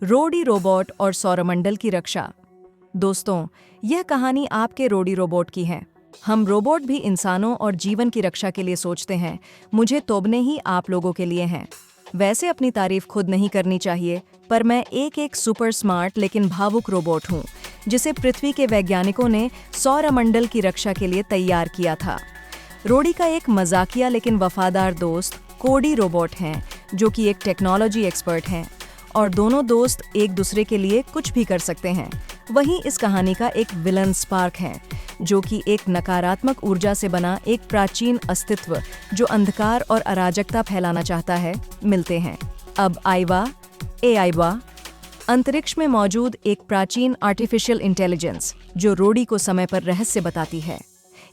रोडी robot और सौरमंडल की रक्षा। दोस्तों, यह कहानी आपके रोडी रोबोट की है। हम रोबोट भी इंसानों और जीवन की रक्षा के लिए सोचते हैं। मुझे तोबने ही आप लोगों के लिए हैं। वैसे अपनी तारीफ खुद नहीं करनी चाहिए, पर मैं एक सुपर स्मार्ट लेकिन भावुक रोबोट हूँ, जिसे पृथ्वी के वैज्ञानिकों ने सौरमंडल की रक्षा के लिए तैयार किया था। रोडी का एक मजाकिया लेकिन वफादार दोस्त कोडी रोबोट हैं, जो कि एक टेक्नोलॉजी एक्सपर्ट हैं, और दोनों दोस्त एक दूसरे के लिए कुछ भी कर सकते हैं। वहीं इस कहानी का एक विलन स्पार्क है, जो कि एक नकारात्मक ऊर्जा से बना एक प्राचीन अस्तित्व जो अंधकार और अराजकता फैलाना चाहता है, मिलते हैं। अब आइवा, अंतरिक्ष में मौजूद एक प्राचीन आर्टिफिशियल इंटेलिजेंस जो रोडी को समय पर रहस्य बताती है।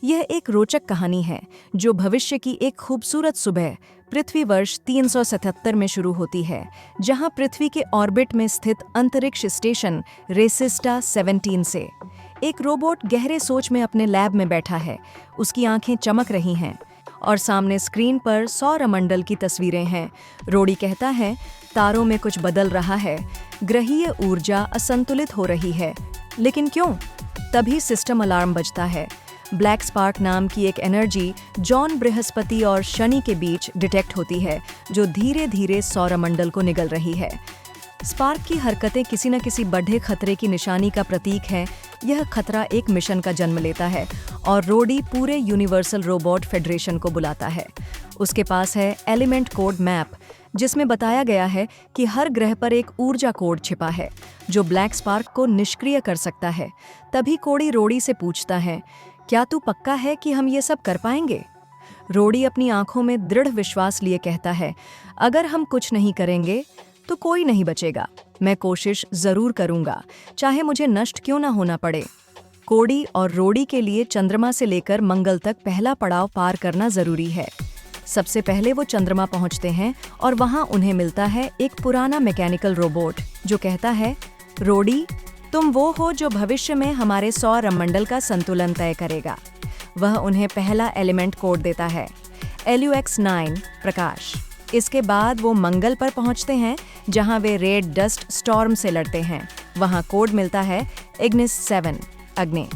यह एक रोचक कहानी है जो भविष्य की एक खूबसूरत सुबह पृथ्वी वर्ष 377 में शुरू होती है, जहां पृथ्वी के ऑर्बिट में स्थित अंतरिक्ष स्टेशन रेसिस्टा 17 से एक रोबोट गहरे सोच में अपने लैब में बैठा है। उसकी आंखें चमक रही हैं और सामने स्क्रीन पर सौरमंडल की तस्वीरें हैं। रोडी कहता है, तारों में कुछ बदल रहा है, ग्रहीय ऊर्जा असंतुलित हो रही है। लेकिन क्यों? तभी सिस्टम अलार्म बजता है। ब्लैक स्पार्क नाम की एक एनर्जी जॉन बृहस्पति और शनि के बीच डिटेक्ट होती है, जो धीरे धीरे सौरमंडल को निगल रही है। स्पार्क की हरकतें किसी न किसी बढ़े खतरे की निशानी का प्रतीक है। यह खतरा एक मिशन का जन्म लेता है और रोडी पूरे यूनिवर्सल रोबोट फेडरेशन को बुलाता है। उसके पास है एलिमेंट कोड मैप, जिसमें बताया गया है कि हर ग्रह पर एक ऊर्जा कोड छिपा है जो ब्लैक स्पार्क को निष्क्रिय कर सकता है। तभी कोडी रोडी से पूछता है, क्या तू पक्का है कि हम ये सब कर पाएंगे? रोडी अपनी आंखों में दृढ़ विश्वास लिए कहता है, अगर हम कुछ नहीं करेंगे तो कोई नहीं बचेगा। मैं कोशिश जरूर करूंगा, चाहे मुझे नष्ट क्यों ना होना पड़े। कोडी और रोडी के लिए चंद्रमा से लेकर मंगल तक पहला पड़ाव पार करना जरूरी है। सबसे पहले वो चंद्रमा पहुंचते हैं और वहां उन्हें मिलता है एक पुराना मैकेनिकल रोबोट जो कहता है, रोडी, तुम वो हो जो भविष्य में हमारे सौरमंडल का संतुलन तय करेगा। वह उन्हें पहला एलिमेंट कोड देता है, LUX9 प्रकाश। इसके बाद वो मंगल पर पहुंचते हैं, जहां वे रेड डस्ट स्टॉर्म से लड़ते हैं। वहां कोड मिलता है इग्निस 7 अग्नि।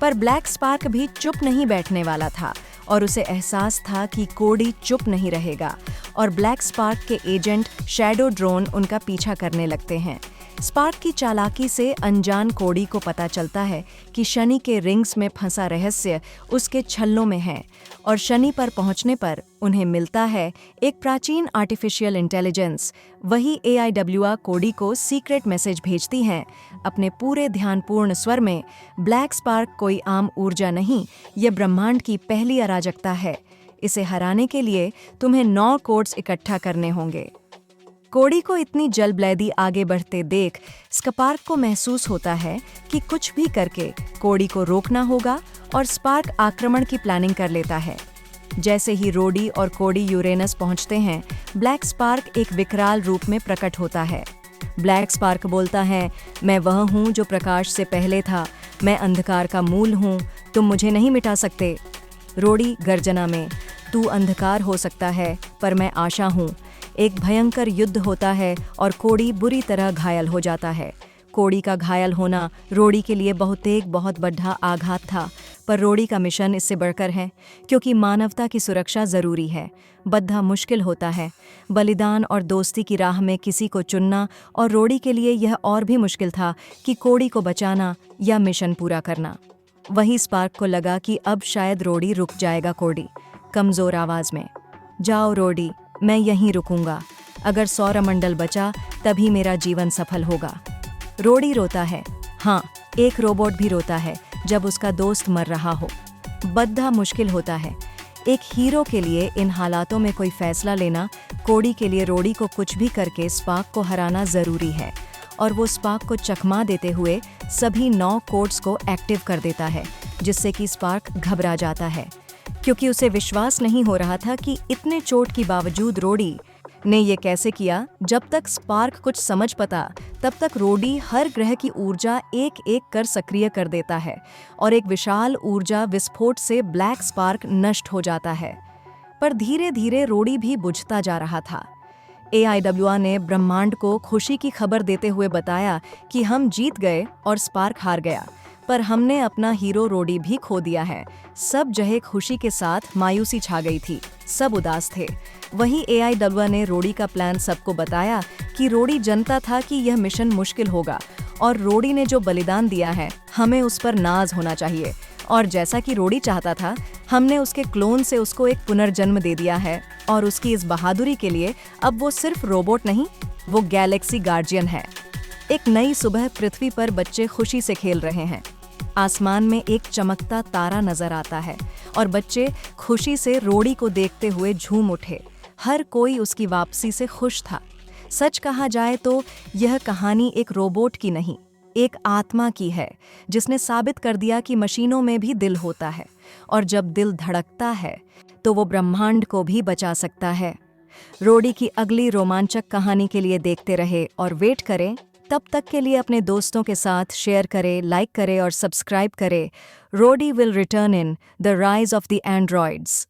पर ब्लैक स्पार्क भी चुप नहीं बैठने वाला था और उसे एहसास था कि कोडी चुप नहीं रहेगा, और ब्लैक स्पार्क के एजेंट शैडो ड्रोन उनका पीछा करने लगते हैं। स्पार्क की चालाकी से अनजान कोडी को पता चलता है कि शनि के रिंग्स में फंसा रहस्य उसके छल्लों में है, और शनि पर पहुंचने पर उन्हें मिलता है एक प्राचीन आर्टिफिशियल इंटेलिजेंस। वही AIWA कोडी को सीक्रेट मैसेज भेजती हैं, अपने पूरे ध्यानपूर्ण स्वर में, ब्लैक स्पार्क कोई आम ऊर्जा नहीं, ये ब्रह्मांड की पहली अराजकता है। इसे हराने के लिए तुम्हें 9 कोड्स इकट्ठा करने होंगे। कोडी को इतनी जल्दबाजी आगे बढ़ते देख स्पार्क को महसूस होता है कि कुछ भी करके कोडी को रोकना होगा, और स्पार्क आक्रमण की प्लानिंग कर लेता है। जैसे ही रोडी और कोडी यूरेनस पहुंचते हैं, ब्लैक स्पार्क एक विकराल रूप में प्रकट होता है। ब्लैक स्पार्क बोलता है, मैं वह हूँ जो प्रकाश से पहले था, मैं अंधकार का मूल हूँ, तुम मुझे नहीं मिटा सकते। रोडी गर्जना में, तू अंधकार हो सकता है पर मैं आशा हूँ। एक भयंकर युद्ध होता है और कोडी बुरी तरह घायल हो जाता है। कोडी का घायल होना रोडी के लिए बहुत बड़ा आघात था, पर रोडी का मिशन इससे बढ़कर है, क्योंकि मानवता की सुरक्षा जरूरी है। बद्धा मुश्किल होता है, बलिदान और दोस्ती की राह में किसी को चुनना, और रोडी के लिए यह और भी मुश्किल था कि कोडी को बचाना या मिशन पूरा करना। वही स्पार्क को लगा कि अब शायद रोडी रुक जाएगा। कोडी कमजोर आवाज में, जाओ रोडी, मैं यहीं रुकूंगा। अगर सौरमंडल बचा तभी मेरा जीवन सफल होगा। रोडी रोता है, हाँ, एक रोबोट भी रोता है जब उसका दोस्त मर रहा हो। बद्धा मुश्किल होता है। एक हीरो के लिए इन हालातों में कोई फैसला लेना, कोडी के लिए रोडी को कुछ भी करके स्पार्क को हराना जरूरी है, और वो स्पार्क को चकमा देते हुए सभी 9 कोड्स को एक्टिव कर देता है, जिससे कि स्पार्क घबरा जाता है, क्योंकि उसे विश्वास नहीं हो रहा था कि इतने चोट के बावजूद रोडी ने ये कैसे किया। जब तक स्पार्क कुछ समझ पाता, तब तक रोडी हर ग्रह की ऊर्जा एक एक कर सक्रिय कर देता है, और एक विशाल ऊर्जा विस्फोट से ब्लैक स्पार्क नष्ट हो जाता है। पर धीरे धीरे रोडी भी बुझता जा रहा था। AIWR ने ब्रह्मांड को खुशी की खबर देते हुए बताया कि हम जीत गए और स्पार्क हार गया, पर हमने अपना हीरो रोडी भी खो दिया है। सब जगह खुशी के साथ मायूसी छा गई थी, सब उदास थे। वहीं AIWR ने रोडी का प्लान सबको बताया कि रोडी जानता था कि यह मिशन मुश्किल होगा और रोडी ने जो बलिदान दिया है, हमें उस पर नाज होना चाहिए। और जैसा कि रोडी चाहता था, हमने उसके क्लोन से उसको एक पुनर्जन्म दे दिया है और उसकी इस बहादुरी के लिए अब वो सिर्फ रोबोट नहीं, वो गैलेक्सी गार्जियन है। एक नई सुबह पृथ्वी पर बच्चे खुशी से खेल रहे हैं। आसमान में एक चमकता तारा नजर आता है और बच्चे खुशी से रोडी को देखते हुए झूम उठे। हर कोई उसकी वापसी से खुश था। सच कहा जाए तो यह कहानी एक रोबोट की नहीं, एक आत्मा की है, जिसने साबित कर दिया कि मशीनों में भी दिल होता है और जब दिल धड़कता है तो वो ब्रह्मांड को भी बचा सकता है। रोडी की अगली रोमांचक कहानी के लिए देखते रहे और वेट करें। तब तक के लिए अपने दोस्तों के साथ शेयर करें, लाइक करें और सब्सक्राइब करें। Roadie will return in the rise of the androids.